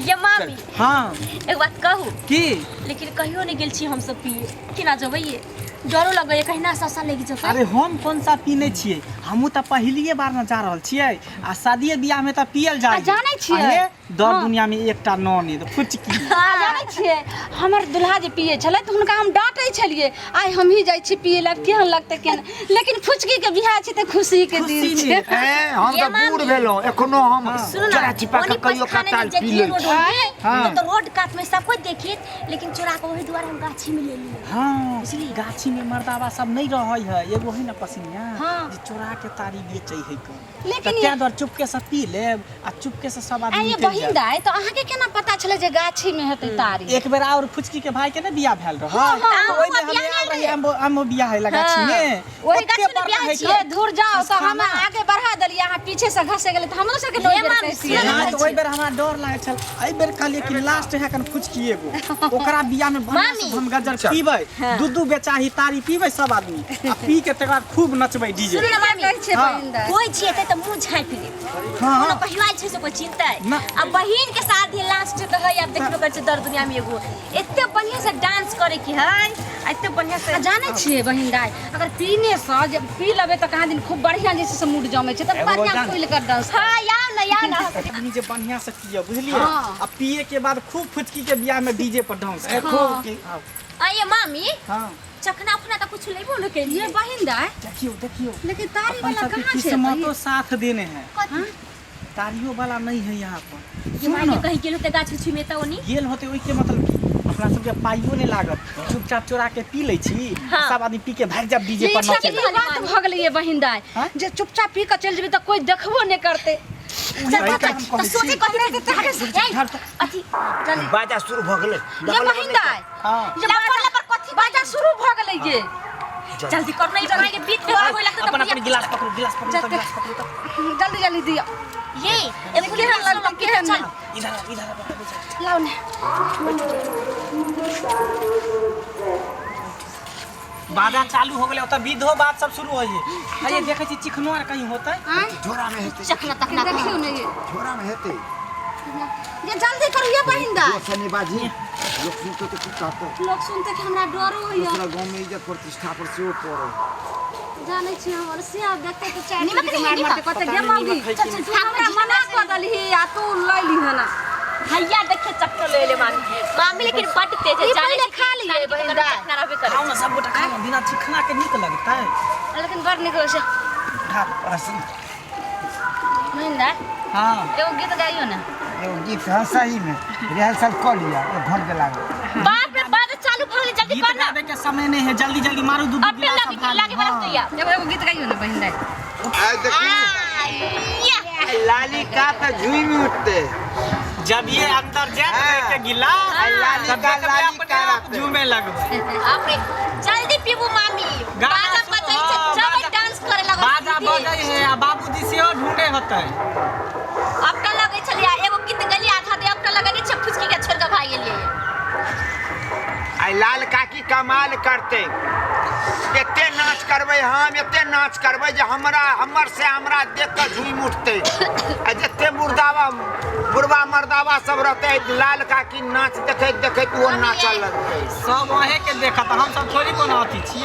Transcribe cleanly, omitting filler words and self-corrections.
ये मामी हाँ एक बात कहू की लेकिन कहियो नहीं गेल छी हम सब पिए कि ना जबै डरो लगे कहीं ना ससा लगी जब। अरे हम कौन सा पीने छिए हमू तो पहलिए बार न जा रहल छिए आ शादी बियाह में तो पियल जाए जाने छिए दर दुनिया में एकटा न नहीं तो फुचकी जाने छिए हमर दुल्हा जे पिए छले त हुनका हम डांटै छलिए आइ हम ही जाय छी पिए ला केहन लगते केन लेकिन फुचकी के बियाह छै त खुशी के दिन छै। हम तो बूढ़ भेलो एखनो हम चोरा छिपा के कहियो कताल पी ले तो रोड काट में सब कोई देखिए लेकिन चोरा के वही द्वार हम गाछी में ले लिए। हाँ गाछी में मर्दावा सब नहीं रहै है एगो है ना पसिनिया जे चोरा के तारी बेचै है लेकिन क्या दर चुपके से पी लेब आ चुपके से सब आदमी ये बहिन दाई तो अहाँ के केना पता छले जे गाछी में हेतै तारी। एक बेर और फुचकी के भाई के ना बियाह भेल रह तो ओइ में हम आल रही हम बियाह है गाछी में ओही गाछी में बियाह छिए दूर जाओ तो हम आगे बढ़ा दलिए अहाँ पीछे से घसे गेले त हमरो से के नोई बेचै हां तो ओइ बेर हमरा डर लागे छल एइ बेर कहलिए कि लास्ट है कन फुचकी एगो ओकरा बियाह में बना से हम गजर पीबै दूधू बेचाही तारी पीबै सब आदमी आ पी के तकर बाद खूब नचबै डीजे छै बहिन दाई कोई छिए त मुंह झाँपि ले कोनो पहिवाल छै से कोई चिंता है अब बहिन के शादी लास्ट त है अब देखबो कर छै दर दुनिया में एगो एते बढ़िया से डांस करे की है एते बढ़िया से जाने छिए बहिन दाई अगर पीने से जब पी लेबे त कहाँ दिन खूब बढ़िया जैसे से मूड जमे छै त बढ़िया खुल कर डांस। हां या ना आदमी जे बढ़िया से पिए बुझलिए आ पिए के बाद खूब फुचकी के बियाह में डीजे पर डांस खूब आइए मामी हां चखना उखना तो कुछ नहीं बोलो के ये बहिन दाई देखियो लेकिन तारी वाला कहाँ छै किस्मतो साथ देने हैं तारियों वाला नहीं है यहाँ पर ये माई के कहि गेल होते गाछ उछी में त ओनी गेल होते ओइ के मतलब की अपना सब के पाइयो नहीं लागत चुपचाप चोरा के पी ले छी सब आदमी पी के भाग जाब डीजे पर नाचे बात भ गेलै ये बहिन दाई जे चुपचाप पी के चल जेबे त कोई देखबो नहीं करते तो सोचे कहि अथी बाजा शुरू भ गेलै ये बहिन दाई ये पर कथी बाजा शुरू भ गेलै ये जल्दी कर नहीं बनाए के बीच में होय लगता अपन अपन गिलास पकड़ो जल्दी जल्दी दिया ये एगो केहन लगता केहन इधर लाओ ने बाजा चालू हो गेलै त विधो बात सब शुरू होई है ये देखे छी चिखनो आर कहीं होतै झोरा में हेतै चखना तखना देखियो ने ये झोरा में हेतै ये जल्दी करू ये बहिन दाई सनी बाजी लोग सुनते तो कुछ कहते लोग सुनते कि हमरा डर होइया दूसरा गांव में इज्जत प्रतिष्ठा पर से पड़ो जाने छी हमर से अब देखते तो चाय निमक के मार मार के कते गे मांगी चल हमरा मना कर दलही आ तू लई ली है ना भैया देखे चक्कर ले ले मामी लेकिन बट तेज है जाने खा लिए बहिन दाई ना रहबे करे खाओ ना सब गोटा खाओ बिना चिखना के नीक लगता है लेकिन बड़ निक से उठा रसन बहिन दाई हां एगो गीत गाइयो ना एगो गीत है सही में रिहर्सल कर लिया 1 घंटे लागे बाप रे बात चालू भले जल्दी गीत करना गावे के समय नहीं है जल्दी जल्दी मारो दूध अब लागे बरस तो या एगो गीत गाइयो ना बहिन दाई आ देखिए लाली का पे झूम में उठते जब ये अंदर जाए के गिला लाली का झूमे लगबे बाप रे जल्दी पीबू मामी बाजा बजै छै जब डांस करे लगो बाजा बजै है आ बाबूजी से ढूंढे होतै अब का लगे छलिया एगो गीत गली आधा दे अब का लगे छै फुचकी के छोड़ के भाग गेलिए आई लाल काकी कमाल करते एते नाच करबै हम एते नाच करबै जे हमर से हमरा देख के झूम उठते आ जते बुढ़वा मर्दावा सब रहते लाल काकी नाच देखैत वो नाचल लगते सब वहे के देखत हम सब थोड़ी कोनो अथी छी।